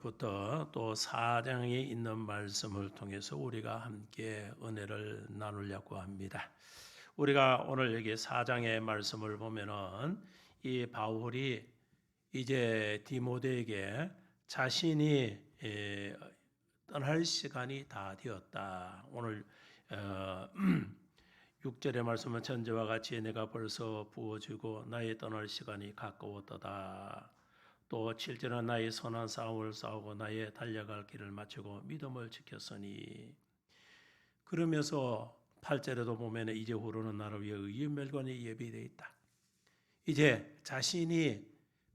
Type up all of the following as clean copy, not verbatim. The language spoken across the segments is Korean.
1장서부터 또 4장에 있는 말씀을 통해서 우리가 함께 은혜를 나누려고 합니다. 우리가 오늘 여기 4장의 말씀을 보면은 이 바울이 이제 디모데에게 자신이 떠날 시간이 다 되었다. 오늘 6절의 말씀은 전제와 같이 내가 벌써 부어지고 나의 떠날 시간이 가까웠도다. 또 7절은 나의 선한 싸움을 싸우고 나의 달려갈 길을 마치고 믿음을 지켰으니, 그러면서 8절에도 보면 이제 후로는 나를 위해 의의 멸관이 예비되어 있다. 이제 자신이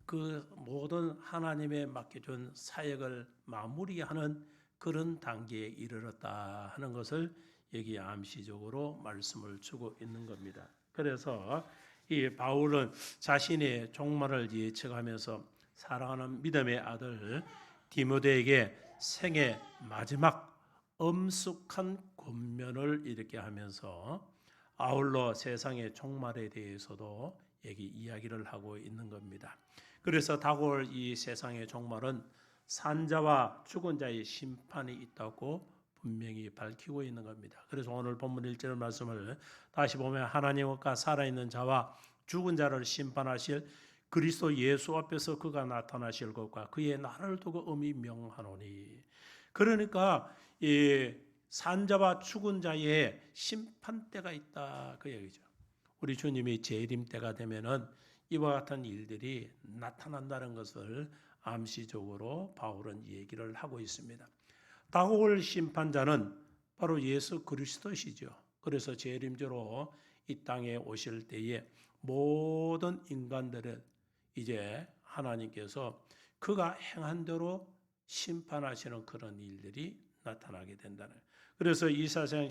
그 모든 하나님의 맡겨준 사역을 마무리하는 그런 단계에 이르렀다 하는 것을 여기 암시적으로 말씀을 주고 있는 겁니다. 그래서 이 바울은 자신의 종말을 예측하면서 사랑하는 믿음의 아들 디모데에게 생애 마지막 엄숙한 권면을 이렇게 하면서 아울러 세상의 종말에 대해서도 여기 이야기를 하고 있는 겁니다. 그래서 다가올 이 세상의 종말은 산자와 죽은 자의 심판이 있다고 분명히 밝히고 있는 겁니다. 그래서 오늘 본문 1절 말씀을 다시 보면 하나님과 살아있는 자와 죽은 자를 심판하실 그리스도 예수 앞에서 그가 나타나실 것과 그의 나라를 두고 엄히 명하노니, 그러니까 이 산자와 죽은 자의 심판 때가 있다 그 얘기죠. 우리 주님이 재림 때가 되면은 이와 같은 일들이 나타난다는 것을 암시적으로 바울은 얘기를 하고 있습니다. 다가올 심판자는 바로 예수 그리스도시죠. 그래서 재림주로 이 땅에 오실 때에 모든 인간들은 이제 하나님께서 그가 행한 대로 심판하시는 그런 일들이 나타나게 된다는. 그래서 이 세상에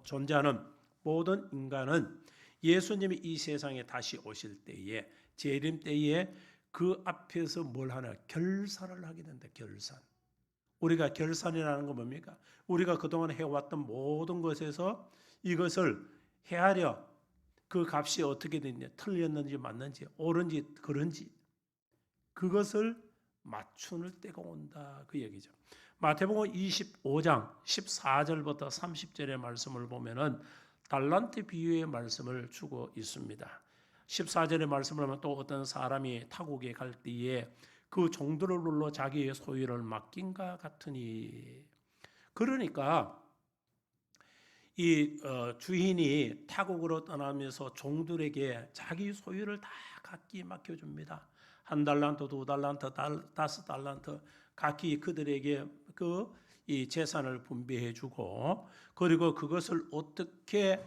존재하는 모든 인간은 예수님이 이 세상에 다시 오실 때에 재림 때에 그 앞에서 뭘 하나 결산을 하게 된다. 결산. 우리가 결산이라는 건 뭡니까? 우리가 그동안 해왔던 모든 것에서 이것을 헤아려 그 값이 어떻게 됐냐, 틀렸는지 맞는지 옳은지 그런지 그것을 맞추는 때가 온다 그 얘기죠. 마태복음 25장 14절부터 30절의 말씀을 보면은 달란트 비유의 말씀을 주고 있습니다. 14절의 말씀을 하면 또 어떤 사람이 타국에 갈 때에 그 종들을 눌러 자기의 소유를 맡긴가 같으니, 그러니까 이 주인이 타국으로 떠나면서 종들에게 자기 소유를 다 각기 맡겨줍니다. 1달란트, 2달란트, 5달란트 각기 그들에게 이 재산을 분배해주고, 그리고 그것을 어떻게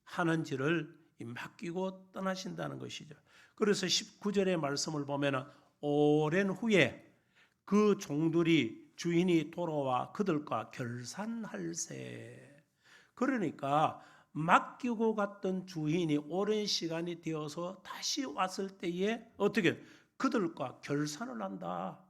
하는지를 맡기고 떠나신다는 것이죠. 그래서 19절의 말씀을 보면 오랜 후에 그 종들이 주인이 돌아와 그들과 결산할세. 그러니까 맡기고 갔던 주인이 오랜 시간이 되어서 다시 왔을 때에 어떻게 그들과 결산을 한다.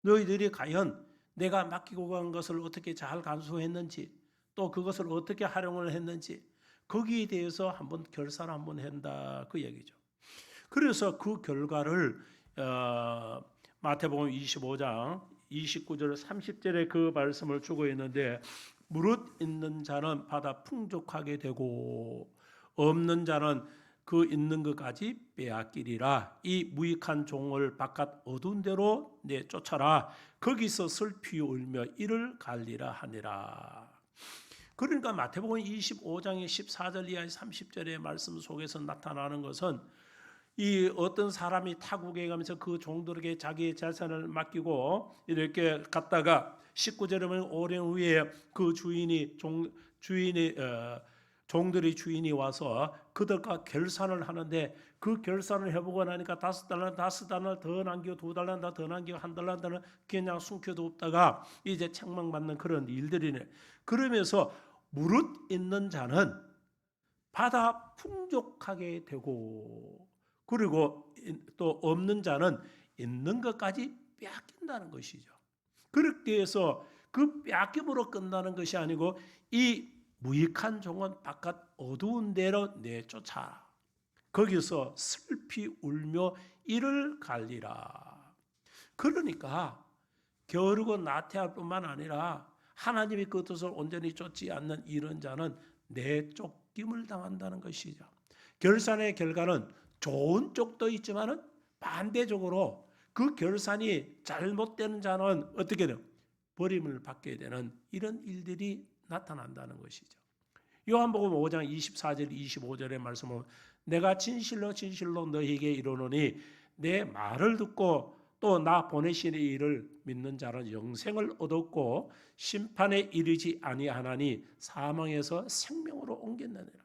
너희들이 과연 내가 맡기고 간 것을 어떻게 잘 간수했는지, 또 그것을 어떻게 활용을 했는지 거기에 대해서 한번 결산 한번 한다 그 얘기죠. 그래서 그 결과를 마태복음 25장 29절 30절에 그 말씀을 주고 있는데, 무릇 있는 자는 받아 풍족하게 되고 없는 자는 그 있는 것까지 빼앗기리라. 이 무익한 종을 바깥 어두운 데로 내쫓아라. 거기서 슬피 울며 이를 갈리라 하니라. 그러니까 마태복음 25장의 14절 이하 30절의 말씀 속에서 나타나는 것은 이 어떤 사람이 타국에 가면서 그 종들에게 자기의 재산을 맡기고 이렇게 갔다가 19절에 보면 오랜 후에 그 종들이 주인이 와서 그들과 결산을 하는데, 그 결산을 해보고 나니까 5달란트 더 남기고 2달란트 더 남기고 1달란트는 그냥 숨겨도 없다가 이제 책망받는 그런 일들이네. 그러면서 무릇 있는 자는 받아 풍족하게 되고, 그리고 또 없는 자는 있는 것까지 빼앗긴다는 것이죠. 그렇게 해서 그 빼앗김으로 끝나는 것이 아니고 이 무익한 종은 바깥 어두운 데로 내쫓아 거기서 슬피 울며 이를 갈리라. 그러니까 게으르고 나태할 뿐만 아니라 하나님이 그 뜻을 온전히 쫓지 않는 이런 자는 내쫓김을 당한다는 것이죠. 결산의 결과는 좋은 쪽도 있지만은 반대적으로 그 결산이 잘못되는 자는 어떻게 돼요? 버림을 받게 되는 이런 일들이 나타난다는 것이죠. 요한복음 5장 24절 25절의 말씀은 내가 진실로 진실로 너희에게 이르노니 내 말을 듣고 또 나 보내신 이를 믿는 자는 영생을 얻었고 심판에 이르지 아니하나니 사망에서 생명으로 옮겼느니라.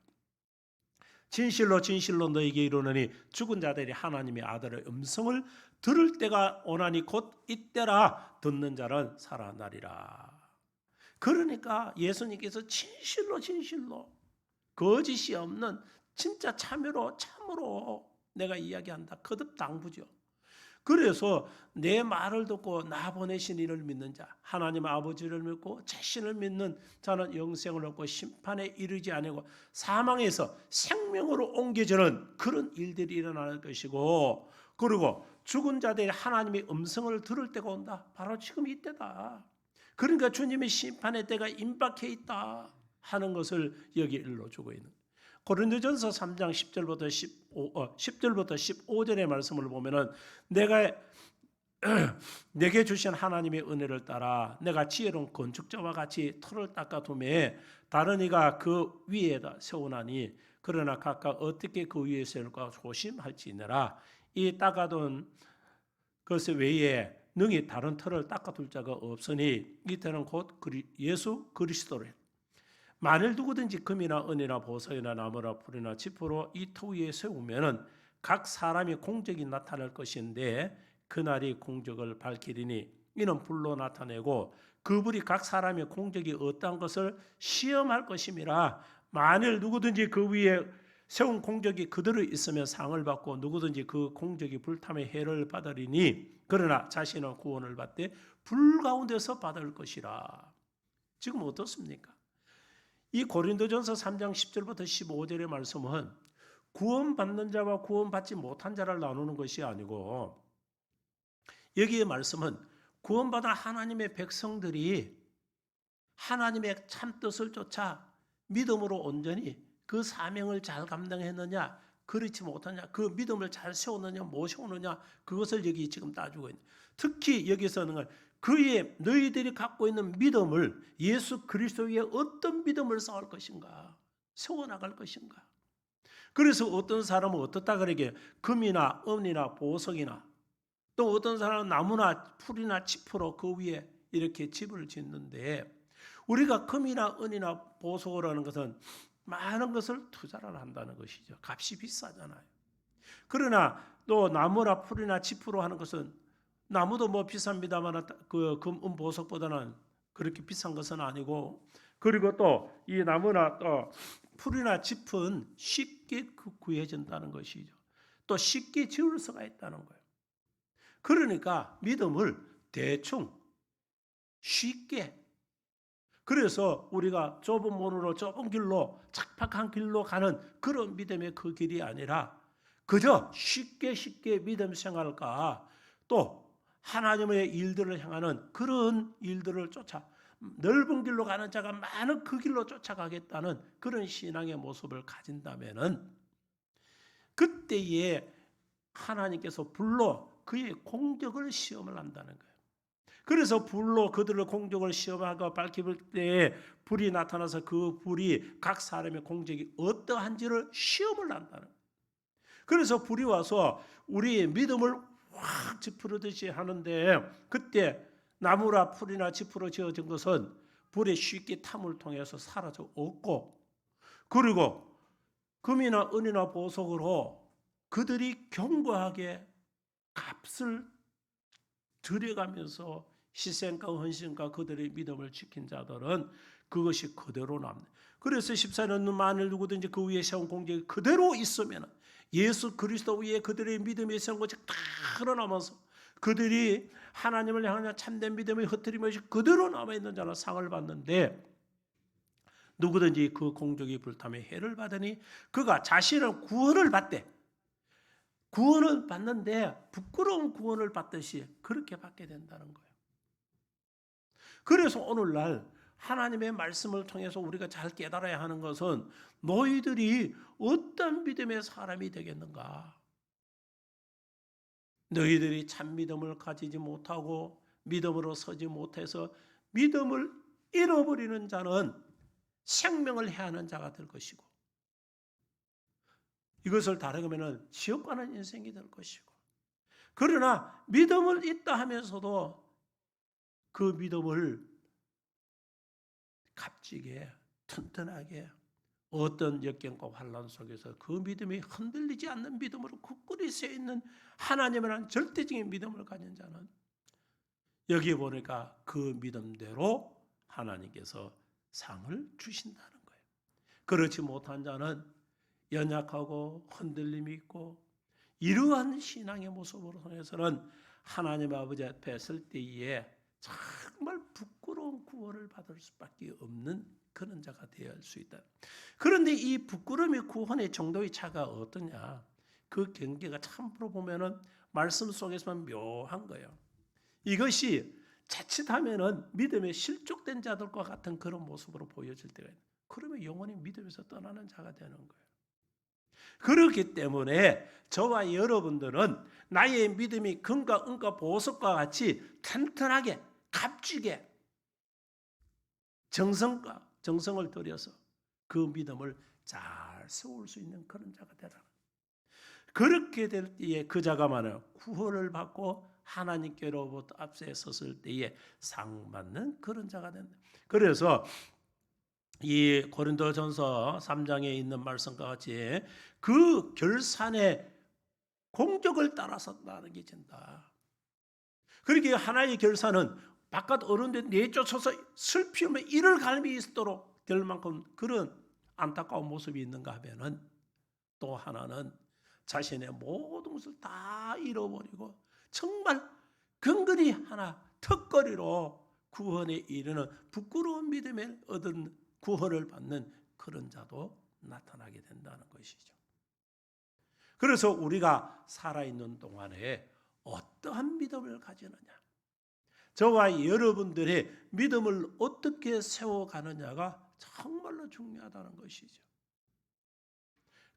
진실로 진실로 너희에게 이르노니 죽은 자들이 하나님의 아들의 음성을 들을 때가 오나니 곧 이때라 듣는 자는 살아나리라. 그러니까 예수님께서 진실로 진실로 거짓이 없는 진짜 참으로 내가 이야기한다. 거듭 당부죠. 그래서 내 말을 듣고 나 보내신 이를 믿는 자, 하나님 아버지를 믿고 자신을 믿는 자는 영생을 얻고 심판에 이르지 아니고 사망에서 생명으로 옮겨지는 그런 일들이 일어날 것이고, 그리고 죽은 자들이 하나님의 음성을 들을 때가 온다. 바로 지금 이때다. 그러니까 주님의 심판의 때가 임박해 있다 하는 것을 여기 일러주고 있는. 고린도전서 3장 10절부터 15절의 말씀을 보면은 내게 주신 하나님의 은혜를 따라 내가 지혜로운 건축자와 같이 터를 닦아두매 다른 이가 그 위에다 세우나니 그러나 각각 어떻게 그 위에 세울까 조심할지니라. 이 닦아둔 것 외에 능히 다른 터를 닦아둘 자가 없으니 이 터는 곧 예수 그리스도를. 만일 누구든지 금이나 은이나 보석이나 나무나 풀이나 지푸로 이 터 위에 세우면은 각 사람의 공적이 나타날 것인데 그날이 공적을 밝히리니 이는 불로 나타내고 그 불이 각 사람의 공적이 어떠한 것을 시험할 것임이라. 만일 누구든지 그 위에 세운 공적이 그대로 있으면 상을 받고 누구든지 그 공적이 불탐의 해를 받으리니 그러나 자신은 구원을 받되 불 가운데서 받을 것이라. 지금 어떻습니까? 이 고린도전서 3장 10절부터 15절의 말씀은 구원받는 자와 구원받지 못한 자를 나누는 것이 아니고, 여기의 말씀은 구원받은 하나님의 백성들이 하나님의 참뜻을 쫓아 믿음으로 온전히 그 사명을 잘 감당했느냐 그렇지 못하냐, 그 믿음을 잘 세우느냐 못 세우느냐, 그것을 여기 지금 따지고 있는. 특히 여기서는 그의 너희들이 갖고 있는 믿음을 예수 그리스도 위에 어떤 믿음을 쌓을 것인가, 세워나갈 것인가. 그래서 어떤 사람은 어떻다 그러게 금이나 은이나 보석이나 또 어떤 사람은 나무나 풀이나 짚으로 그 위에 이렇게 집을 짓는데, 우리가 금이나 은이나 보석이라는 것은 많은 것을 투자를 한다는 것이죠. 값이 비싸잖아요. 그러나 또 나무나 풀이나 짚으로 하는 것은 나무도 뭐 비쌉니다만 그 금, 은, 보석보다는 그렇게 비싼 것은 아니고, 그리고 또 이 나무나 또 풀이나 짚은 쉽게 구해진다는 것이죠. 또 쉽게 지을 수가 있다는 거예요. 그러니까 믿음을 대충 쉽게, 그래서 우리가 좁은 문으로 좁은 길로 착박한 길로 가는 그런 믿음의 그 길이 아니라 그저 쉽게 믿음 생활과 또 하나님의 일들을 향하는 그런 일들을 쫓아 넓은 길로 가는 자가 많은 그 길로 쫓아가겠다는 그런 신앙의 모습을 가진다면은 그때에 하나님께서 불로 그의 공적을 시험을 한다는 거예요. 그래서 불로 그들의 공적을 시험하고 밝힐 때에 불이 나타나서 그 불이 각 사람의 공적이 어떠한지를 시험을 한다는 거예요. 그래서 불이 와서 우리의 믿음을 확 찌푸르듯이 하는데, 그때 나무나 풀이나 짚으로 지어진 것은 불에 쉽게 탐을 통해서 사라져 없고, 그리고 금이나 은이나 보석으로 그들이 견고하게 값을 들여가면서 희생과 헌신과 그들의 믿음을 지킨 자들은 그것이 그대로 남는. 그래서 14년 만일 누구든지 그 위에 세운 공적이 그대로 있으면 예수 그리스도 위에 그들의 믿음이 세운 것이 다 흘러나면서 그들이 하나님을 향하여 참된 믿음의 흩트림이 그대로 남아있는 자는 상을 받는데, 누구든지 그 공적이 불탐에 해를 받으니 그가 자신은 구원을 받되, 구원을 받는데 부끄러운 구원을 받듯이 그렇게 받게 된다는 거예요. 그래서 오늘날 하나님의 말씀을 통해서 우리가 잘 깨달아야 하는 것은 너희들이 어떤 믿음의 사람이 되겠는가? 너희들이 참 믿음을 가지지 못하고 믿음으로 서지 못해서 믿음을 잃어버리는 자는 생명을 해하는 자가 될 것이고, 이것을 다르게 하면 지옥 가는 인생이 될 것이고, 그러나 믿음을 있다 하면서도 그 믿음을 값지게 튼튼하게 어떤 역경과 환난 속에서 그 믿음이 흔들리지 않는 믿음으로 굳건히 서 있는 하나님이라는 절대적인 믿음을 가진 자는 여기 보니까 그 믿음대로 하나님께서 상을 주신다는 거예요. 그렇지 못한 자는 연약하고 흔들림이 있고, 이러한 신앙의 모습으로 통해서는 하나님 아버지 앞에 설 때에 정말 부끄러운 구원을 받을 수밖에 없는 그런 자가 되어야 할 수 있다. 그런데 이 부끄러움의 구원의 정도의 차가 어떠냐? 그 경계가 참으로 보면은 말씀 속에서만 묘한 거예요. 이것이 자칫하면은 믿음에 실족된 자들과 같은 그런 모습으로 보여질 때가 있어요. 그러면 영원히 믿음에서 떠나는 자가 되는 거예요. 그렇기 때문에 저와 여러분들은 나의 믿음이 금과 은과 보석과 같이 튼튼하게 값지게 정성을 들여서 그 믿음을 잘 세울 수 있는 그런 자가 되라. 그렇게 될 때에 그 자가 만약 구원을 받고 하나님께로부터 앞에 섰을 때에 상받는 그런 자가 된다. 그래서 이 고린도전서 3장에 있는 말씀과 같이 그 결산의 공적을 따라서 나누어진다. 그렇게 하나의 결산은 바깥 어른들 내쫓아서 슬피우며 이를 갈미 있도록 될 만큼 그런 안타까운 모습이 있는가 하면은, 또 하나는 자신의 모든 것을 다 잃어버리고 정말 근근히 하나 턱걸이로 구원에 이르는 부끄러운 믿음에 얻은 구원을 받는 그런 자도 나타나게 된다는 것이죠. 그래서 우리가 살아있는 동안에 어떠한 믿음을 가지느냐, 저와 여러분들의 믿음을 어떻게 세워가느냐가 정말로 중요하다는 것이죠.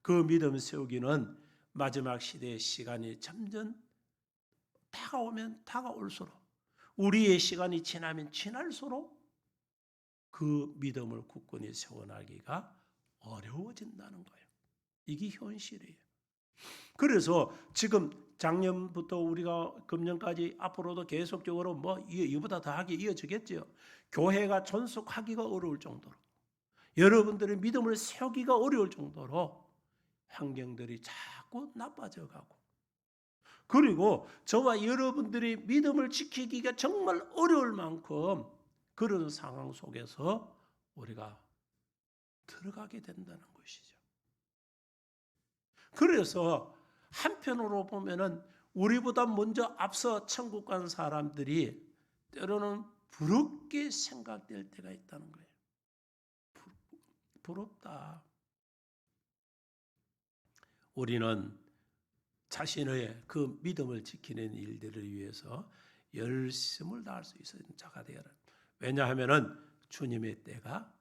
그 믿음 세우기는 마지막 시대의 시간이 점점 다가오면 다가올수록, 우리의 시간이 지나면 지날수록 그 믿음을 굳건히 세워나가기가 어려워진다는 거예요. 이게 현실이에요. 그래서 지금 작년부터 우리가 금년까지 앞으로도 계속적으로 이보다 더하게 이어지겠죠. 교회가 존속하기가 어려울 정도로, 여러분들의 믿음을 세우기가 어려울 정도로 환경들이 자꾸 나빠져 가고, 그리고 저와 여러분들이 믿음을 지키기가 정말 어려울 만큼 그런 상황 속에서 우리가 들어가게 된다는 것이죠. 그래서 한편으로 보면은 우리보다 먼저 앞서 천국 간 사람들이 때로는 부럽게 생각될 때가 있다는 거예요. 부럽다. 우리는 자신의 그 믿음을 지키는 일들을 위해서 열심을 다할 수 있는 자가 되어라. 왜냐하면은 주님의 때가,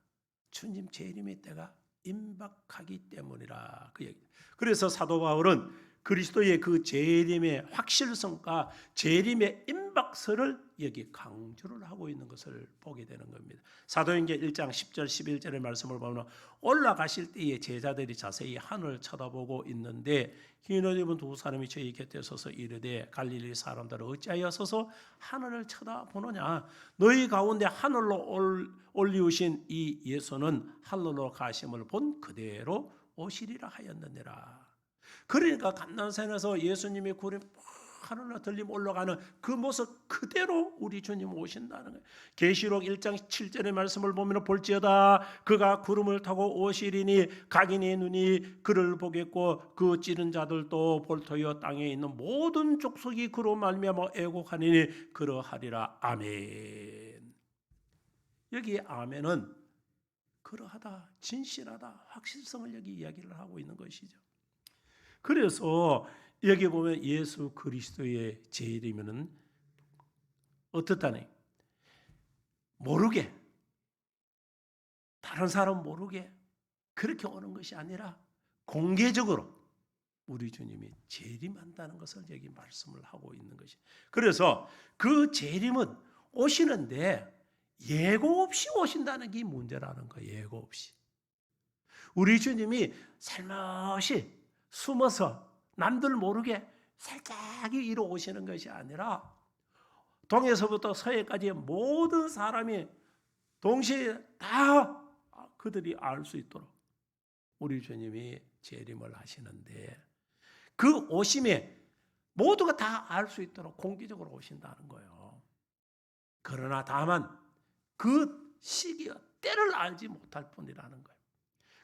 주님 재림의 때가 임박하기 때문이라, 그 얘기. 그래서 사도 바울은 그리스도의 그 재림의 확실성과 재림의 임박설을 여기 강조를 하고 있는 것을 보게 되는 겁니다. 사도행전 1장 10절 11절의 말씀을 보면 올라가실 때에 제자들이 자세히 하늘을 쳐다보고 있는데 흰 옷 입은 두 사람이 저희 곁에 서서 이르되 갈릴리 사람들은 어찌하여 서서 하늘을 쳐다보느냐, 너희 가운데 하늘로 올리우신 이 예수는 하늘로 가심을 본 그대로 오시리라 하였느니라. 그러니까 감난산에서 예수님이 구름 하늘로 들림 올라가는 그 모습 그대로 우리 주님 오신다는 거예요. 계시록 1장 7절의 말씀을 보면 볼지어다 그가 구름을 타고 오시리니 각인의 눈이 그를 보겠고 그 찌른 자들도 볼터여 땅에 있는 모든 족속이 그로 말미암아 애곡하리니 그러하리라. 아멘. 여기 아멘은 그러하다, 진실하다, 확실성을 여기 이야기를 하고 있는 것이죠. 그래서 여기 보면 예수 그리스도의 재림은 어떻다네? 모르게, 다른 사람 모르게 그렇게 오는 것이 아니라 공개적으로 우리 주님이 재림한다는 것을 여기 말씀을 하고 있는 것이. 그래서 그 재림은 오시는데 예고 없이 오신다는 게 문제라는 거예요. 예고 없이. 우리 주님이 살며시 숨어서 남들 모르게 살짝이 이루 오시는 것이 아니라 동에서부터 서해까지 모든 사람이 동시에 다 그들이 알 수 있도록 우리 주님이 재림을 하시는데 그 오심에 모두가 다 알 수 있도록 공개적으로 오신다는 거예요. 그러나 다만 그 시기와 때를 알지 못할 뿐이라는 거예요.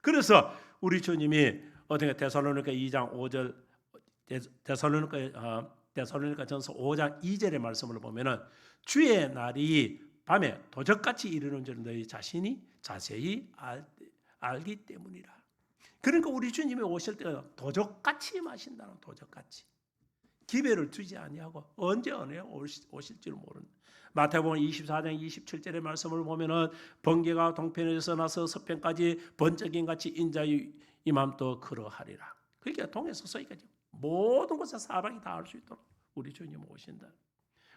그래서 우리 주님이 어떻게 데살로니가 2장 5절 데살로니가 전서 5장 2절의 말씀을 보면은 주의 날이 밤에 도적같이 이르는 줄 너희 자신이 자세히 알기 때문이라. 그러니까 우리 주님이 오실 때가 도적같이 마신다는, 도적같이 기회를 두지 아니하고 언제 어느 오실 줄 모른다. 마태복음 24장 27절의 말씀을 보면은 번개가 동편에서 나서 서편까지 번쩍임 같이 인자의 이맘도 그러하리라. 그러니까 동에서 서기까지 모든 곳에 사방이 다 알 수 있도록 우리 주님 오신다.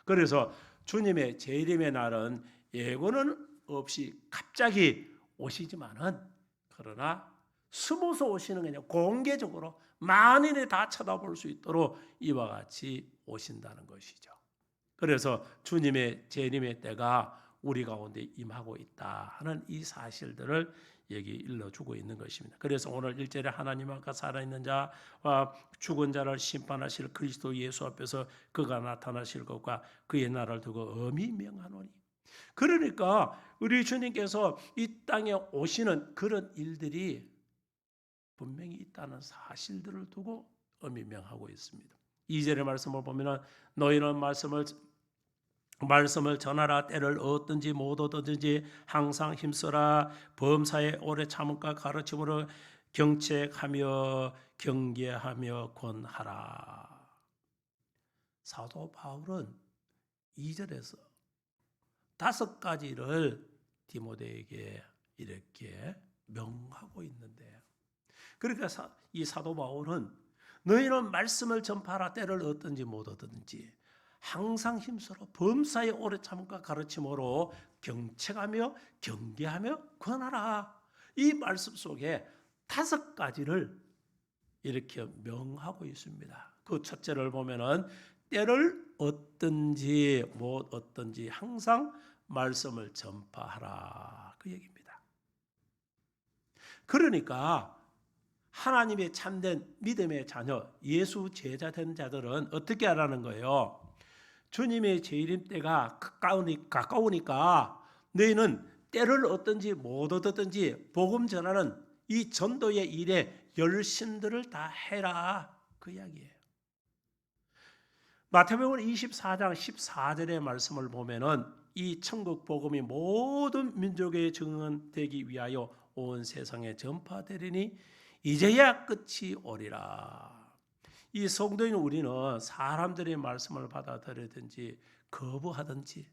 그래서 주님의 재림의 날은 예고는 없이 갑자기 오시지만은 그러나 숨어서 오시는 게 아니라 공개적으로 만인이 다 쳐다볼 수 있도록 이와 같이 오신다는 것이죠. 그래서 주님의 재림의 때가 우리 가운데 임하고 있다 하는 이 사실들을 여기 일러주고 있는 것입니다. 그래서 오늘 1절에 하나님 앞에 살아있는 자와 죽은 자를 심판하실 그리스도 예수 앞에서 그가 나타나실 것과 그의 날을 두고 엄히 명하노니. 그러니까 우리 주님께서 이 땅에 오시는 그런 일들이 분명히 있다는 사실들을 두고 엄히 명하고 있습니다. 2절의 말씀을 보면 너희는 말씀을 전하라. 때를 얻든지 못 얻든지 항상 힘써라. 범사에 오래 참음과 가르침으로 경책하며 경계하며 권하라. 사도 바울은 2절에서 5가지를 디모데에게 이렇게 명하고 있는데요. 그러니까 이 사도 바울은 너희는 말씀을 전파하라. 때를 얻든지 못 얻든지 항상 힘쓰러 범사에 오래 참음과 가르침으로 경책하며 경계하며 권하라. 이 말씀 속에 5가지를 이렇게 명하고 있습니다. 그 첫째를 보면은 때를 얻든지 못 얻든지 항상 말씀을 전파하라. 그 얘기입니다. 그러니까 하나님의 참된 믿음의 자녀, 예수 제자 된 자들은 어떻게 하라는 거예요? 주님의 재림 때가 가까우니까 너희는 때를 얻든지 못 얻든지 복음 전하는 이 전도의 일에 열심들을 다 해라. 그 이야기예요. 마태복음 24장 14절의 말씀을 보면은 이 천국 복음이 모든 민족에 증언되기 위하여 온 세상에 전파되리니 이제야 끝이 오리라. 이 성도인 우리는 사람들의 말씀을 받아들이든지 거부하든지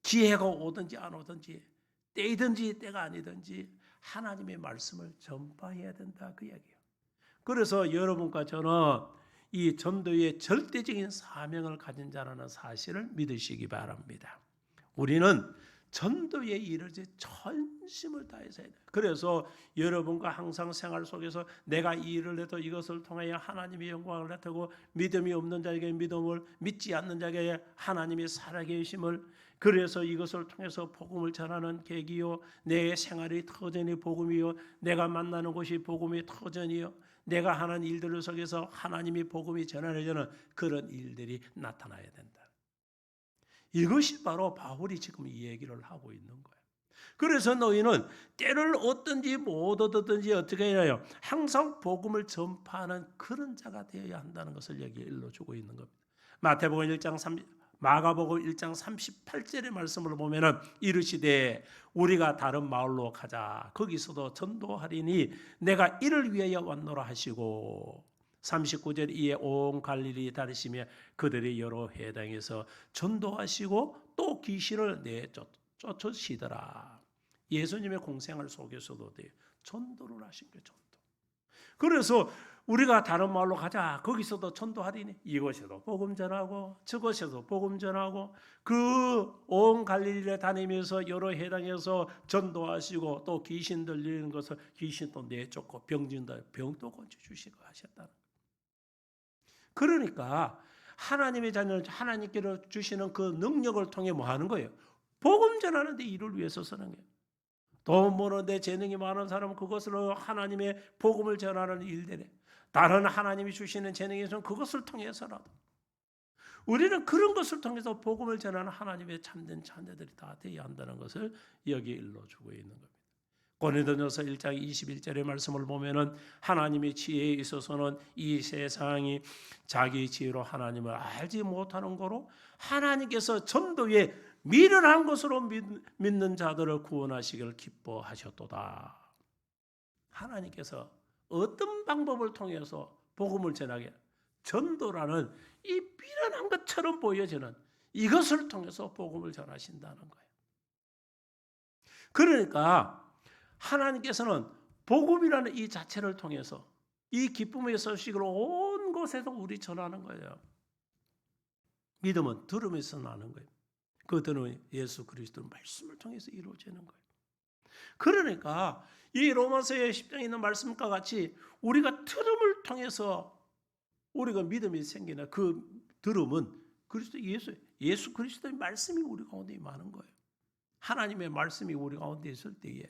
기회가 오든지 안 오든지 때이든지 때가 아니든지 하나님의 말씀을 전파해야 된다. 그 이야기예요. 그래서 여러분과 저는 이 전도의 절대적인 사명을 가진 자라는 사실을 믿으시기 바랍니다. 우리는 전도의 일을 전심을 다해서 해야 돼요. 그래서 여러분과 항상 생활 속에서 내가 이 일을 해도 이것을 통하여 하나님의 영광을 나타내고 믿음이 없는 자에게 믿음을, 믿지 않는 자에게 하나님의 살아계심을, 그래서 이것을 통해서 복음을 전하는 계기요, 내 생활이 터전이 복음이요, 내가 만나는 곳이 복음의 터전이요, 내가 하는 일들을 속에서 하나님의 복음이 전하려는 그런 일들이 나타나야 된다. 이것이 바로 바울이 지금 이 얘기를 하고 있는 거예요. 그래서 너희는 때를 얻든지 못 얻든지 어떻게 해야 해요? 항상 복음을 전파하는 그런 자가 되어야 한다는 것을 여기 일러주고 있는 겁니다. 마가복음 1장 38절의 말씀을 보면은 이르시되 우리가 다른 마을로 가자. 거기서도 전도하리니 내가 이를 위하여 왔노라 하시고 39절 이에 온 갈릴리 다니시며 그들이 여러 회당에서 전도하시고 또 귀신을 쫓으시더라. 예수님의 공생활 속에서도 전도를 하신 거예요. 전도. 그래서 우리가 다른 말로 가자. 거기서도 전도하리니 이곳에도 복음 전하고 저곳에도 복음 전하고 그 온 갈릴리에 다니면서 여러 해당에서 전도하시고 또 귀신 들리는 것을 귀신도 내쫓고 병진들 병도 고쳐주시고 하셨다는 거예요. 그러니까 하나님의 자녀 하나님께로 주시는 그 능력을 통해 뭐 하는 거예요? 복음 전하는데 이를 위해서 쓰는 거예요. 돈 버는데 재능이 많은 사람은 그것으로 하나님의 복음을 전하는 일들에 다른 하나님이 주시는 재능에서는 그것을 통해서라도 우리는 그런 것을 통해서 복음을 전하는 하나님의 참된 자녀들이 다 되어야 한다는 것을 여기 일러주고 있는 겁니다. 고린도전서 1장 21절의 말씀을 보면은 하나님의 지혜에 있어서는 이 세상이 자기 지혜로 하나님을 알지 못하는 거로 하나님께서 전도에 미련한 것으로 믿는 자들을 구원하시기를 기뻐하셨도다. 하나님께서 어떤 방법을 통해서 복음을 전하게 전도라는 이 미련한 것처럼 보여지는 이것을 통해서 복음을 전하신다는 거예요. 그러니까 하나님께서는 복음이라는 이 자체를 통해서 이 기쁨의 소식을 온 곳에서 우리 전하는 거예요. 믿음은 들음에서 나는 거예요. 그 들음은 예수 그리스도 말씀을 통해서 이루어지는 거예요. 그러니까 이 로마서의 10장에 있는 말씀과 같이 우리가 들음을 통해서 우리가 믿음이 생기는 그 들음은 그리스도 예수 그리스도의 말씀이 우리 가운데 많은 거예요. 하나님의 말씀이 우리 가운데 있을 때에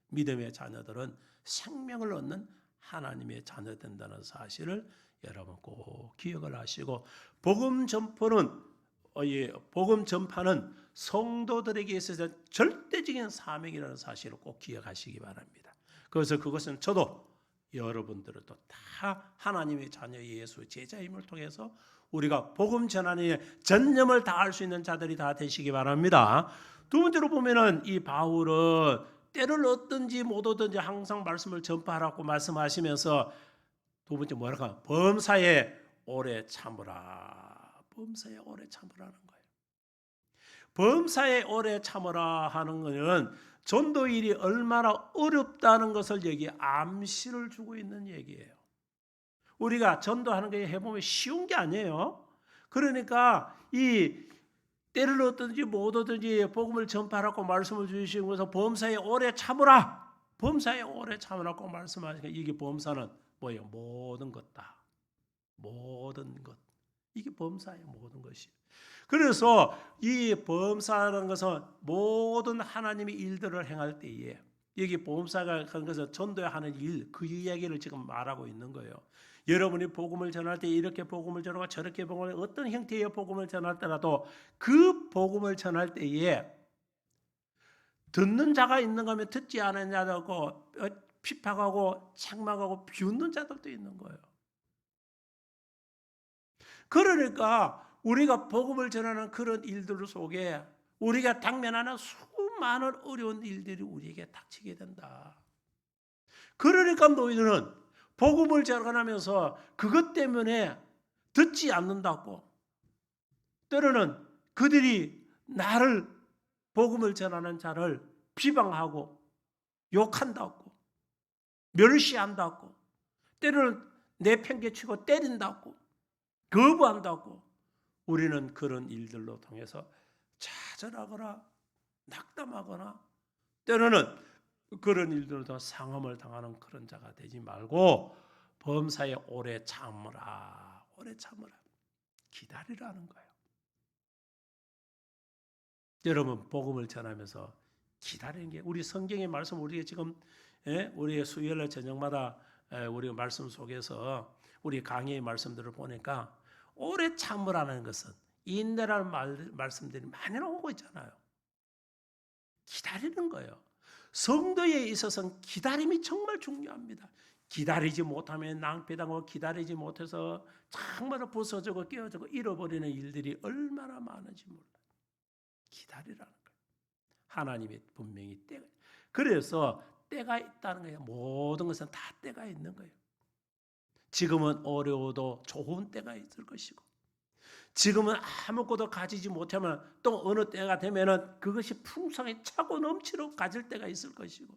믿음의 자녀들은 생명을 얻는 하나님의 자녀 된다는 사실을 여러분 꼭 기억을 하시고 복음 전파는 성도들에게 있어서 절대적인 사명이라는 사실을 꼭 기억하시기 바랍니다. 그래서 그것은 저도 여러분들도 다 하나님의 자녀 예수 제자임을 통해서 우리가 복음 전하는 전념을 다할 수 있는 자들이 다 되시기 바랍니다. 두 번째로 보면은 이 바울은 때를 얻든지 못 얻든지 항상 말씀을 전파하라고 말씀하시면서 두 번째 뭐랄까 범사에 오래 참으라. 범사에 오래 참으라는 거예요. 범사에 오래 참으라 하는 것은 전도 일이 얼마나 어렵다는 것을 여기 암시를 주고 있는 얘기예요. 우리가 전도하는 게 해보면 쉬운 게 아니에요. 그러니까 이 때를 얻든지 못 얻든지 복음을 전파하라고 말씀을 주시는 것은 범사에 오래 참으라. 범사에 오래 참으라고 말씀하시니까 이게 범사는 뭐예요? 모든 것다. 모든 것. 이게 범사의 모든 것이에요. 그래서 이 범사라는 것은 모든 하나님의 일들을 행할 때에 여기 범사가 한 것은 전도하는 일, 그 이야기를 지금 말하고 있는 거예요. 여러분이 복음을 전할 때 이렇게 복음을 전하고 저렇게 복음을 어떤 형태의 복음을 전할 때라도 그 복음을 전할 때에 듣는 자가 있는가 하면 듣지 않은 자들고 핍박하고 책망하고 비웃는 자들도 있는 거예요. 그러니까 우리가 복음을 전하는 그런 일들 속에 우리가 당면하는 수많은 어려운 일들이 우리에게 닥치게 된다. 그러니까 너희들은 복음을 전하면서 그것 때문에 듣지 않는다고 때로는 그들이 나를 복음을 전하는 자를 비방하고 욕한다고 멸시한다고 때로는 내팽개치고 때린다고 거부한다고 우리는 그런 일들로 통해서 좌절하거나 낙담하거나 때로는 그런 일들로 상함을 당하는 그런 자가 되지 말고 범사에 오래 참으라. 오래 참으라. 기다리라는 거예요. 여러분 복음을 전하면서 기다리는 게 우리 성경의 말씀 우리가 지금 우리의 수요일 저녁마다 우리 말씀 속에서 우리 강의의 말씀들을 보니까 오래 참으라는 것은 인내라는 말씀들이 많이 나오고 있잖아요. 기다리는 거예요. 성도에 있어서는 기다림이 정말 중요합니다. 기다리지 못하면 낭패당하고 기다리지 못해서 정말 부서지고 깨어지고 잃어버리는 일들이 얼마나 많은지 몰라요. 기다리라는 거예요. 하나님이 분명히 때가 그래서 때가 있다는 거예요. 모든 것은 다 때가 있는 거예요. 지금은 어려워도 좋은 때가 있을 것이고 지금은 아무것도 가지지 못하면 또 어느 때가 되면은 그것이 풍성히 차고 넘치도록 가질 때가 있을 것이고,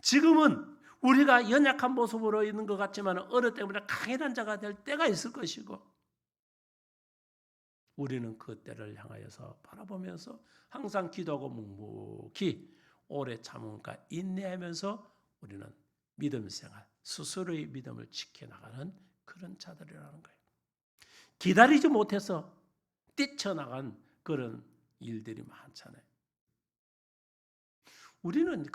지금은 우리가 연약한 모습으로 있는 것 같지만 어느 때보다 강인한 자가 될 때가 있을 것이고, 우리는 그 때를 향하여서 바라보면서 항상 기도하고 묵묵히 오래 참음과 인내하면서 우리는 믿음 생활, 스스로의 믿음을 지켜나가는 그런 자들이라는 거예요. 기다리지 못해서 뛰쳐나간 그런 일들이 많잖아요. 우리는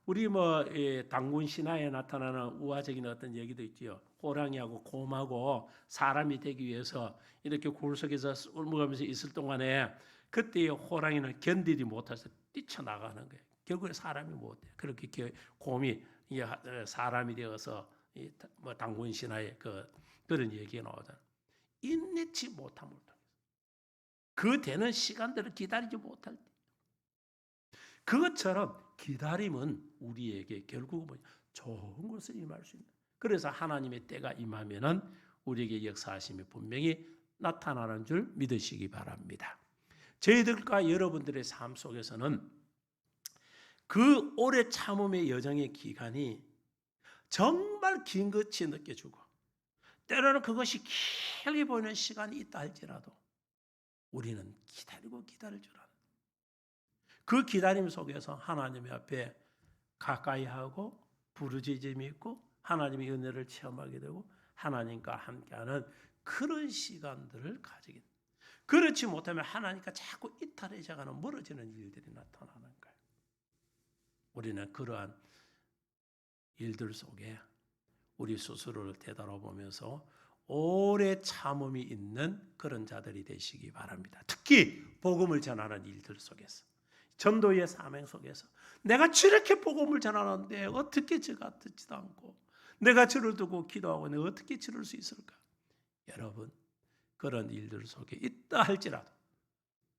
우리 당군 신화에 나타나는 우화적인 어떤 얘기도 있지요. 호랑이하고 곰하고 사람이 되기 위해서 이렇게 굴 속에서 울먹으면서 있을 동안에 그때 호랑이는 견디지 못해서 뛰쳐나가는 거예요. 결국에 사람이 못해. 그렇게 곰이 사람이 되어서 당군 신화에 그런 얘기가 나오잖아요. 인내치 못함을 통해서 그 되는 시간들을 기다리지 못할 때, 그것처럼 기다림은 우리에게 결국은 좋은 것을 임할 수 있는. 그래서 하나님의 때가 임하면은 우리에게 역사하심이 분명히 나타나는 줄 믿으시기 바랍니다. 저희들과 여러분들의 삶 속에서는 그 오래 참음의 여정의 기간이 정말 긴 것이 느껴지고, 때로는 그것이 길게 보이는 시간이 있다 할지라도 우리는 기다리고 기다릴 줄 아는, 그 기다림 속에서 하나님 앞에 가까이 하고 부르짖음이 있고 하나님의 은혜를 체험하게 되고 하나님과 함께하는 그런 시간들을 가지게 됩니다. 그렇지 못하면 하나님과 자꾸 이탈해져 가는 멀어지는 일들이 나타나는 거예요. 우리는 그러한 일들 속에 우리 스스로를 되돌아보면서 오래 참음이 있는 그런 자들이 되시기 바랍니다. 특히 복음을 전하는 일들 속에서, 전도의 사명 속에서 내가 저렇게 복음을 전하는데 어떻게 저가 듣지도 않고 내가 저를 두고 기도하고 내가 어떻게 저럴 수 있을까? 여러분, 그런 일들 속에 있다 할지라도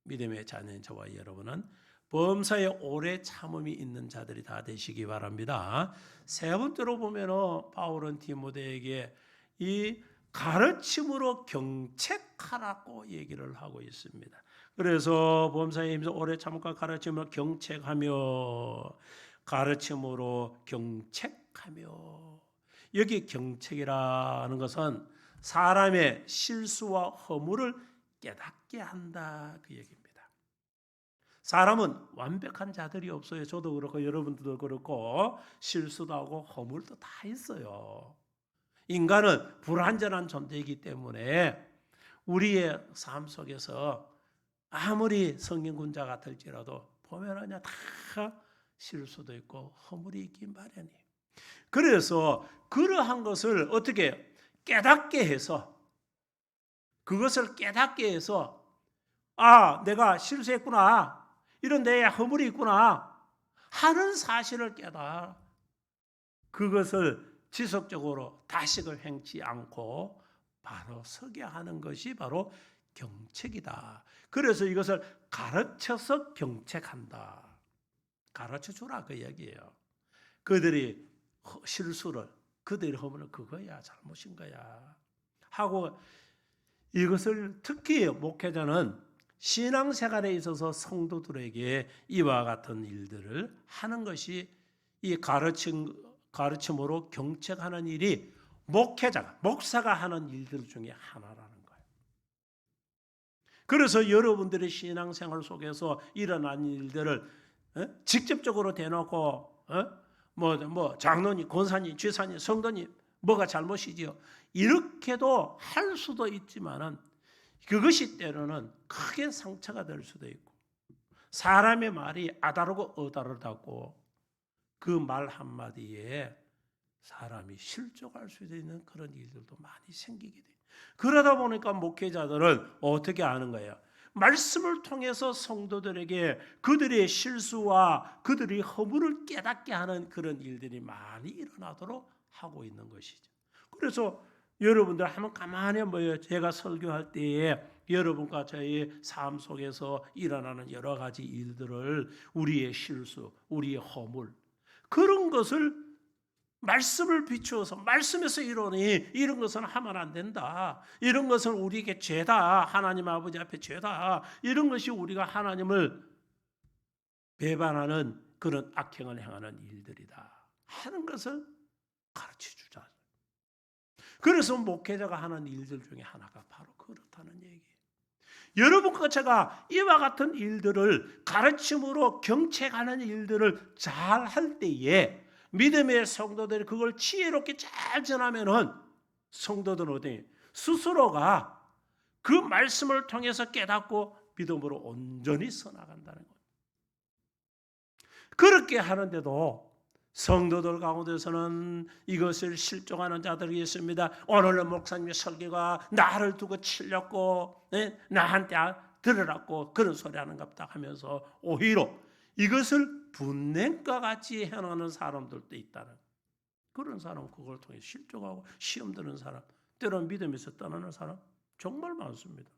믿음의 자녀인 저와 여러분은 범사에 오래 참음이 있는 자들이 다 되시기 바랍니다. 세 번째로 보면 바울은 디모데에게 이 가르침으로 경책하라고 얘기를 하고 있습니다. 그래서 범사에 임해서 오래 참음과 가르침으로 경책하며, 가르침으로 경책하며, 여기 경책이라는 것은 사람의 실수와 허물을 깨닫게 한다, 그 얘기입니다. 사람은 완벽한 자들이 없어요. 저도 그렇고 여러분들도 그렇고 실수도 하고 허물도 다 있어요. 인간은 불완전한 존재이기 때문에 우리의 삶 속에서 아무리 성경군자 같을지라도 보면 그냥 다 실수도 있고 허물이 있긴 마련이에요. 그래서 그러한 것을 어떻게 깨닫게 해서, 그것을 깨닫게 해서 내가 실수했구나, 이런 내 허물이 있구나 하는 사실을 깨달아 그것을 지속적으로 다식을 행치 않고 바로 서게 하는 것이 바로 경책이다. 그래서 이것을 가르쳐서 경책한다. 가르쳐 주라, 그 얘기예요. 그들이 실수를, 그들의 허물은 그거야, 잘못인 거야 하고, 이것을 특히 목회자는 신앙생활에 있어서 성도들에게 이와 같은 일들을 하는 것이, 이 가르침으로 경책하는 일이 목사가 하는 일들 중에 하나라는 거예요. 그래서 여러분들의 신앙생활 속에서 일어난 일들을 직접적으로 대놓고 장로님, 권사님, 지사님, 성도님 뭐가 잘못이지요, 이렇게도 할 수도 있지만은 그것이 때로는 크게 상처가 될 수도 있고, 사람의 말이 아다르고 어다르다고 그 말 한마디에 사람이 실족할 수 있는 그런 일들도 많이 생기게 돼요. 그러다 보니까 목회자들은 어떻게 하는 거예요? 말씀을 통해서 성도들에게 그들의 실수와 그들의 허물을 깨닫게 하는 그런 일들이 많이 일어나도록 하고 있는 것이죠. 그래서 여러분들 한번 가만히 제가 설교할 때에 여러분과 저의 삶 속에서 일어나는 여러 가지 일들을, 우리의 실수, 우리의 허물, 그런 것을 말씀을 비추어서 말씀에서 이루니 이런 것은 하면 안 된다. 이런 것은 우리에게 죄다. 하나님 아버지 앞에 죄다. 이런 것이 우리가 하나님을 배반하는 그런 악행을 행하는 일들이다 하는 것을 가르쳐주자. 그래서 목회자가 하는 일들 중에 하나가 바로 그렇다는 얘기예요. 여러분과 제가 이와 같은 일들을 가르침으로 경책하는 일들을 잘 할 때에 믿음의 성도들이 그걸 지혜롭게 잘 전하면은 성도들은 어디 스스로가 그 말씀을 통해서 깨닫고 믿음으로 온전히 서나간다는 거예요. 그렇게 하는데도 성도들 가운데서는 이것을 실종하는 자들이 있습니다. 오늘은 목사님의 설교가 나를 두고 찔렸고 나한테 들으라고 그런 소리 하는갑다 하면서 오히려 이것을 분냉과 같이 해나가는 사람들도 있다는, 그런 사람, 그걸 통해 실족하고 시험 드는 사람, 때로는 믿음에서 떠나는 사람 정말 많습니다.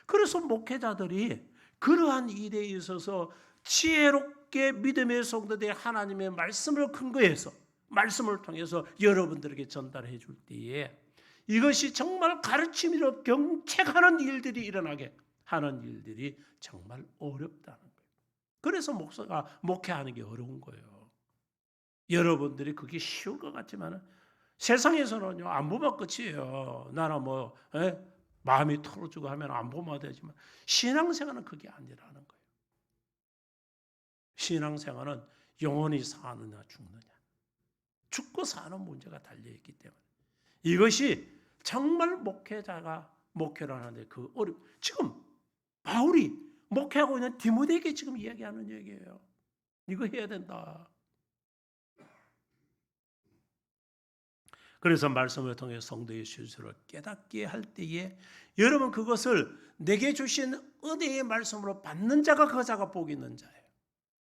그래서 목회자들이 그러한 일에 있어서 지혜롭게 믿음의 성도들이 하나님의 말씀을 근거해서 말씀을 통해서 여러분들에게 전달해 줄 때에 이것이 정말 가르침으로 경책하는 일들이 일어나게 하는 일들이 정말 어렵다는 거예요. 그래서 목사가 목회하는 게 어려운 거예요. 여러분들이 그게 쉬운 것 같지만 세상에서는요 안 보면 끝이에요. 나는 마음이 털어주고 하면 안 보면 되지만 신앙생활은 그게 아니라는 거예요. 신앙생활은 영원히 사느냐 죽느냐, 죽고 사는 문제가 달려있기 때문에 이것이 정말 목회자가 목회를 하는데 그 지금 바울이 목회하고 있는 디모데에게 지금 이야기하는 얘기예요. 이거 해야 된다. 그래서 말씀을 통해 성도의 실수를 깨닫게 할 때에 여러분 그것을 내게 주신 은혜의 말씀으로 받는 자가 그 자가 복 있는 자예요.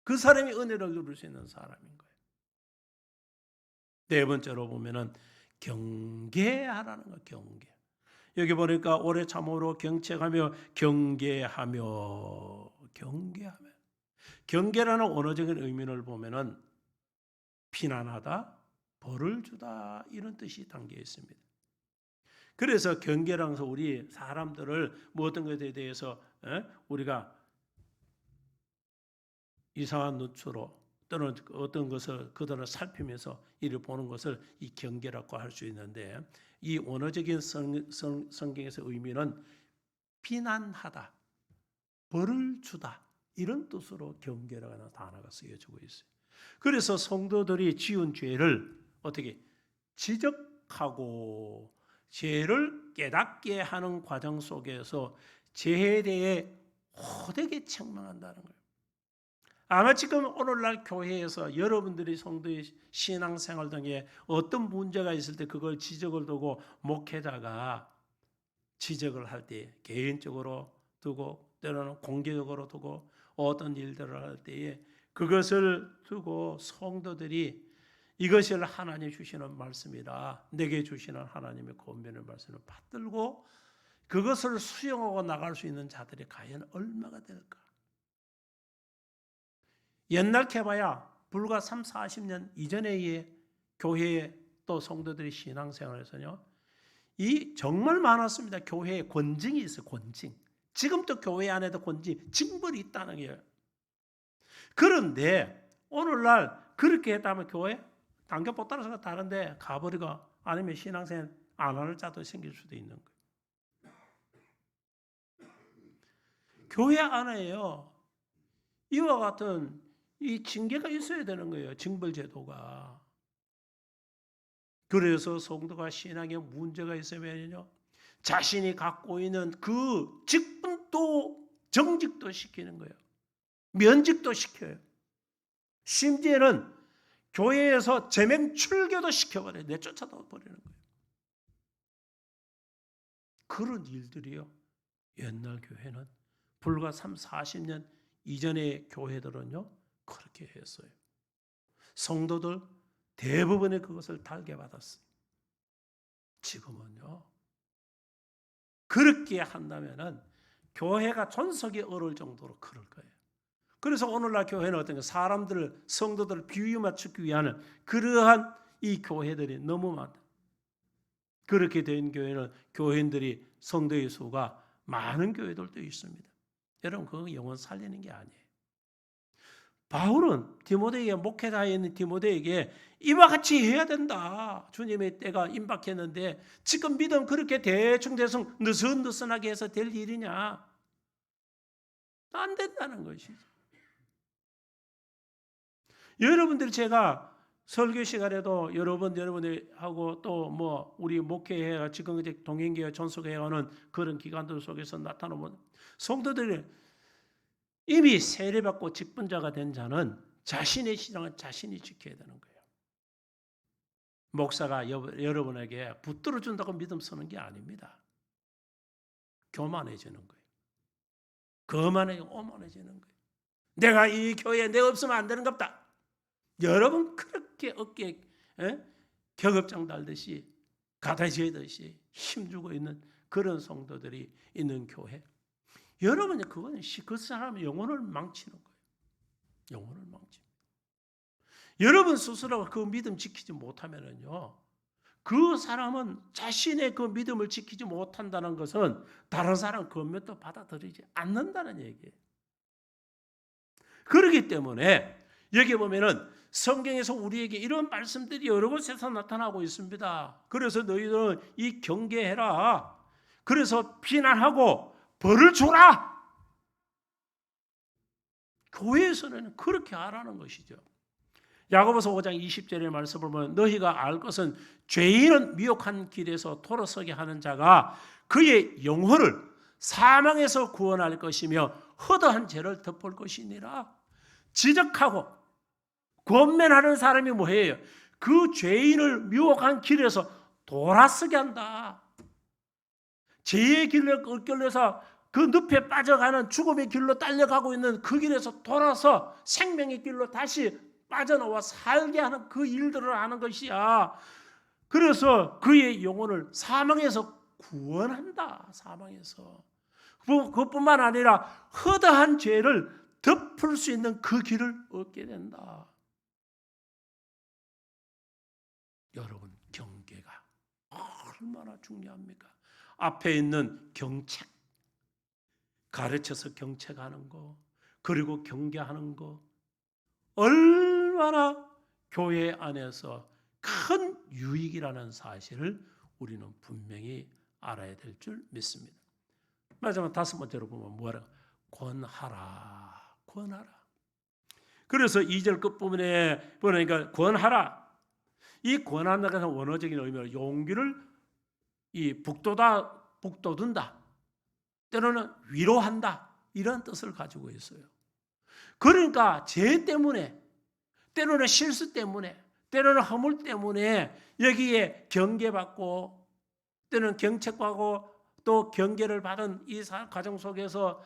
그 사람이 은혜를 누릴 수 있는 사람인 거예요. 네 번째로 보면은 경계하라는 거, 경계. 여기 보니까 오래 참으로 경책하며 경계하며. 경계라는 언어적인 의미를 보면은 비난하다, 벌을 주다 이런 뜻이 담겨 있습니다. 그래서 경계라면서 우리 사람들을 모든 것에 대해서 우리가 이상한 눈초로 또는 어떤 것을 그들을 살피면서 이를 보는 것을 이 경계라고 할 수 있는데 이 언어적인 성경에서 의미는 비난하다, 벌을 주다 이런 뜻으로 경계라는 단어가 쓰여지고 있어요. 그래서 성도들이 지은 죄를 어떻게 지적하고 죄를 깨닫게 하는 과정 속에서 죄에 대해 호되게 책망한다는 거예요. 아마 지금 오늘날 교회에서 여러분들이 성도의 신앙생활 등에 어떤 문제가 있을 때 그걸 지적을 두고 목회자가 지적을 할 때 개인적으로 두고 때로는 공개적으로 두고 어떤 일들을 할 때에 그것을 두고 성도들이 이것을 하나님 주시는 말씀이라 내게 주시는 하나님의 권면의 말씀을 받들고 그것을 수용하고 나갈 수 있는 자들이 과연 얼마가 될까? 옛날 캐봐야 불과 3, 40년 이전의 교회에 또 성도들이 신앙생활에서요. 이 정말 많았습니다. 교회에 권징이 있어요. 권징. 지금도 교회 안에도 권징, 징벌이 있다는 거예요. 그런데 오늘날 그렇게 했다면 교회 단교 못 따라서 다른데 가버리고 아니면 신앙생활 안 하는 자도 생길 수도 있는 거예요. 교회 안에요. 이와 같은 이 징계가 있어야 되는 거예요. 징벌 제도가. 그래서 성도가 신앙에 문제가 있으면요. 자신이 갖고 있는 그 직분도 정직도 시키는 거예요. 면직도 시켜요. 심지어는 교회에서 제명 출교도 시켜버려요. 내쫓아다 버리는 거예요. 그런 일들이요. 옛날 교회는 불과 3, 40년 이전의 교회들은요. 그렇게 했어요. 성도들 대부분의 그것을 달게 받았어요. 지금은요. 그렇게 한다면은 교회가 존속이 어려울 정도로 그럴 거예요. 그래서 오늘날 교회는 어떤 사람들을, 성도들을 비유 맞추기 위한 그러한 이 교회들이 너무 많다. 그렇게 된 교회는 교인들이, 성도의 수가 많은 교회들도 있습니다. 여러분, 그건 영혼 살리는 게 아니에요. 바울은 디모데에게, 목회자인 디모데에게 이와 같이 해야 된다. 주님의 때가 임박했는데 지금 믿음 그렇게 대충 느슨느슨하게 해서 될 일이냐? 안 된다는 것이죠. 여러분들, 제가 설교 시간에도 여러분들 하고 또 우리 목회회가 지금 이제 동행교회 전속회하는 그런 기관들 속에서 나타나면 성도들이 이미 세례받고 직분자가 된 자는 자신의 신앙을 자신이 지켜야 되는 거예요. 목사가 여러분에게 붙들어 준다고 믿음 서는 게 아닙니다. 교만해지는 거예요. 오만해지는 거예요. 내가 이 교회에 내가 없으면 안 되는 겁다. 여러분 그렇게 어깨에 격업장 달듯이 가다지듯이 힘주고 있는 그런 성도들이 있는 교회. 여러분이 그거는 그 사람의 영혼을 망치는 거예요. 영혼을 망치는. 여러분 스스로가 그 믿음 지키지 못하면은요, 그 사람은 자신의 그 믿음을 지키지 못한다는 것은 다른 사람 권면도 받아들이지 않는다는 얘기예요. 그렇기 때문에 여기 보면은 성경에서 우리에게 이런 말씀들이 여러 곳에서 나타나고 있습니다. 그래서 너희들은 이 경계해라. 그래서 비난하고 벌을 줘라. 교회에서는 그렇게 하라는 것이죠. 야고보서 5장 20절의 말씀을 보면 너희가 알 것은 죄인은 미혹한 길에서 돌아서게 하는 자가 그의 영혼을 사망에서 구원할 것이며 허다한 죄를 덮을 것이니라. 지적하고 권면하는 사람이 뭐예요? 그 죄인을 미혹한 길에서 돌아서게 한다. 죄의 길로 끌려서 그 늪에 빠져가는 죽음의 길로 딸려가고 있는 그 길에서 돌아서 생명의 길로 다시 빠져나와 살게 하는 그 일들을 하는 것이야. 그래서 그의 영혼을 사망에서 구원한다. 사망에서. 그것뿐만 아니라 허다한 죄를 덮을 수 있는 그 길을 얻게 된다. 여러분, 경계가 얼마나 중요합니까? 앞에 있는 경책, 가르쳐서 경책하는 거, 그리고 경계하는 거, 얼마나 교회 안에서 큰 유익이라는 사실을 우리는 분명히 알아야 될 줄 믿습니다. 마지막 5번째로 보면 뭐라? 권하라. 권하라. 그래서 2절 끝부분에 보니까 권하라. 이 권한다는 것은 원어적인 의미로 용기를 북돋운다. 때로는 위로한다. 이런 뜻을 가지고 있어요. 그러니까 죄 때문에, 때로는 실수 때문에, 때로는 허물 때문에 여기에 경계받고 때로는 경책받고 또 경계를 받은 이 과정 속에서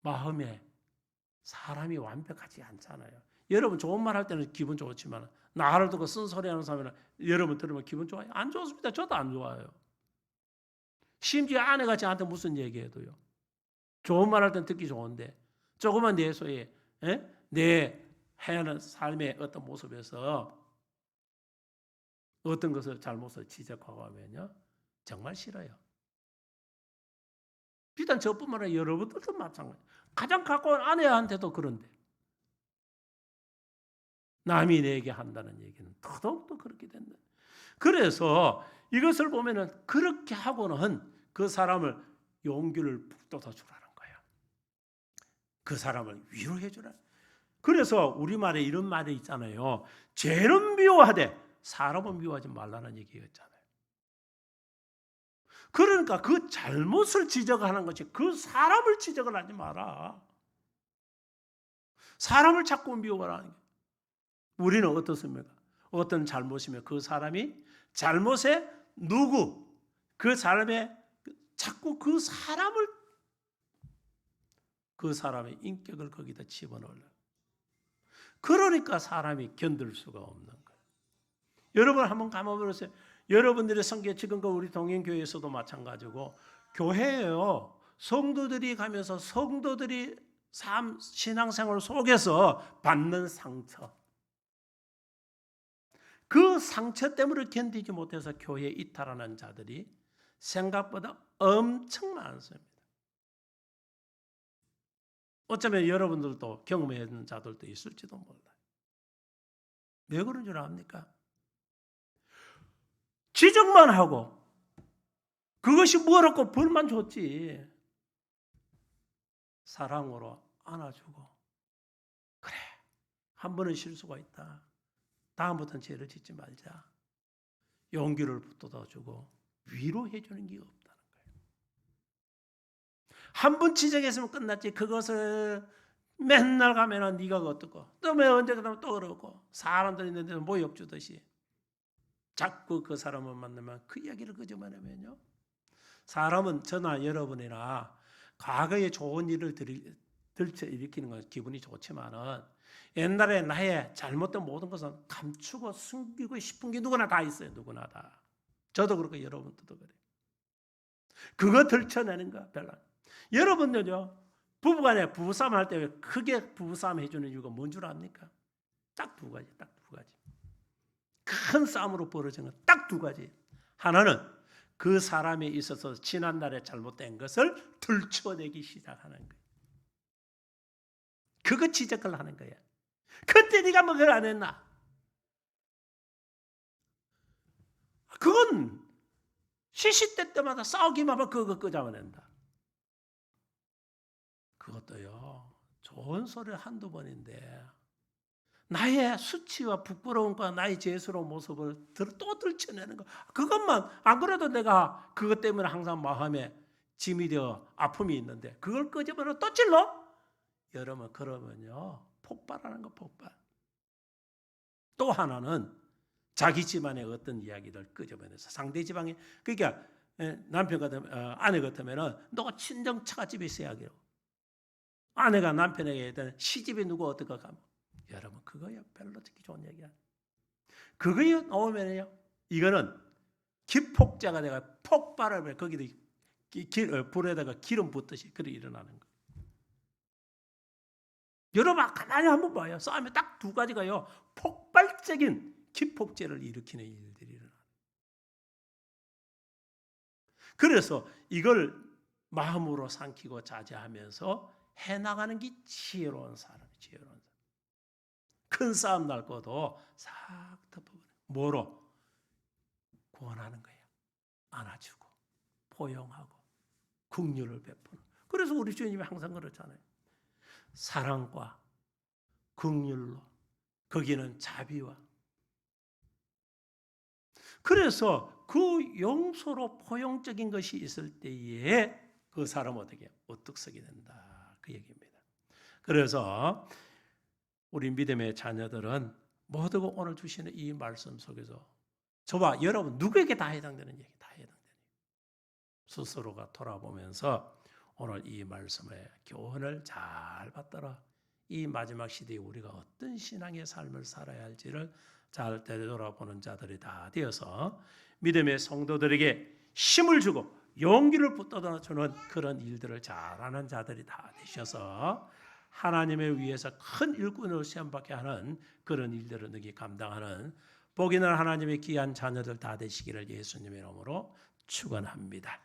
마음에 사람이 완벽하지 않잖아요. 여러분 좋은 말 할 때는 기분 좋지만 나를 듣고 쓴소리하는 사람은 여러분 들으면 기분 좋아요? 안 좋습니다. 저도 안 좋아요. 심지어 아내가 저한테 무슨 얘기해도요. 좋은 말 할 때는 듣기 좋은데 조그만 내 소에 내 하는 삶의 어떤 모습에서 어떤 것을 잘못을 지적하고 하면요. 정말 싫어요. 비단 저뿐만 아니라 여러분들도 마찬가지예요. 가장 가까운 아내한테도 그런데 남이 내게 한다는 얘기는 더더욱더 그렇게 된다. 그래서 이것을 보면은 그렇게 하고는 그 사람을 용기를 북돋아 주라는 거예요. 그 사람을 위로해 주라. 그래서 우리말에 이런 말이 있잖아요. 죄는 미워하되 사람은 미워하지 말라는 얘기였잖아요. 그러니까 그 잘못을 지적하는 것이 그 사람을 지적을 하지 마라. 사람을 자꾸 미워하는 게. 우리는 어떻습니까? 어떤 잘못이면 그 사람이 잘못에 그 사람의 자꾸 그 사람의 인격을 거기다 집어넣으려. 그러니까 사람이 견딜 수가 없는 거예요. 여러분 한번 감아보세요. 여러분들의 성교 지금과 우리 동행교회에서도 마찬가지고 교회예요. 성도들이 가면서 성도들이 신앙생활 속에서 받는 상처, 그 상처 때문에 견디지 못해서 교회에 이탈하는 자들이 생각보다 엄청 많습니다. 어쩌면 여러분들도 경험했는 자들도 있을지도 몰라요. 왜 그런 줄 압니까? 지적만 하고 그것이 뭐라고 벌만 줬지, 사랑으로 안아주고, 그래, 한 번은 실수가 있다, 다음부터는 죄를 짓지 말자, 용기를 붙들어주고 위로해 주는 게 없다는 거예요. 한 번 지적했으면 끝났지, 그것을 맨날 가면은 네가 어떻고, 또 왜 언제 그러면 또 그러고, 사람들 있는데 모욕 주듯이 자꾸 그 사람을 만나면 그 이야기를 끄집어내면요, 사람은 저나 여러분이나 과거에 좋은 일을 들쳐 일으키는 건 기분이 좋지만은, 옛날에 나의 잘못된 모든 것은 감추고 숨기고 싶은 게 누구나 다 있어요. 누구나 다. 저도 그렇고 여러분들도 그래요. 그거 들춰내는 거 별로. 여러분들요, 부부간에 부부싸움 할 때 왜 크게 부부싸움 해주는 이유가 뭔 줄 압니까? 딱 두 가지, 딱 두 가지. 큰 싸움으로 벌어진 건 딱 두 가지. 하나는 그 사람에 있어서 지난날에 잘못된 것을 들춰내기 시작하는 거예요. 그거 지적을 하는 거예요. 그때 네가 뭐 그걸 안 했나? 그건 시시때 때마다 싸우기만 하면 그거 끄잡아낸다. 그것도요, 좋은 소리 한두 번인데 나의 수치와 부끄러움과 나의 죄스러운 모습을 또 들춰내는 거, 그것만, 안 그래도 내가 그것 때문에 항상 마음에 짐이 되어 아픔이 있는데 그걸 끄집어내 또 찔러? 여러분, 그러면요 폭발하는 거, 폭발. 또 하나는 자기 집안의 어떤 이야기를 끄집어내서 상대 집안에, 그러니까 남편 같으면, 아내 같으면은 너 친정 처갓집에 있어야 하기로, 아내가 남편에게 했던 시집에 누구 어떨까 가면, 여러분 그거야 별로 듣기 좋은 얘기야. 그거에 나오면요, 이거는 기폭제가 내가 폭발을 해. 거기도 불에다가 기름 붓듯이 그렇게 일어나는 거. 여러분 가만히 한번 봐요. 싸움에 딱 두 가지가요, 폭발적인 기폭제를 일으키는 일들이 일어나. 그래서 이걸 마음으로 삼키고 자제하면서 해나가는 게 지혜로운 사람이에요. 지혜로운 사람. 큰 싸움 날 것도 싹 덮어버려. 뭐로? 구원하는 거예요. 안아주고 포용하고 긍휼을 베푸는. 그래서 우리 주님이 항상 그렇잖아요. 사랑과 긍휼로, 거기는 자비와. 그래서 그 용서로 포용적인 것이 있을 때에 그 사람 어떻게 어떡서게 된다, 그 얘기입니다. 그래서 우리 믿음의 자녀들은 모두가 오늘 주시는 이 말씀 속에서 저와 여러분 누구에게 다 해당되는 얘기, 다 해당되는 스스로가 돌아보면서 오늘 이 말씀의 교훈을 잘 받들어 이 마지막 시대에 우리가 어떤 신앙의 삶을 살아야 할지를 잘 되돌아보는 자들이 다 되어서 믿음의 성도들에게 힘을 주고 용기를 붙들어주는 그런 일들을 잘하는 자들이 다 되셔서 하나님의 위해서 큰 일꾼을 시험받게 하는 그런 일들을 능히 감당하는 복 있는 하나님의 귀한 자녀들 다 되시기를 예수님의 이름으로 축원합니다.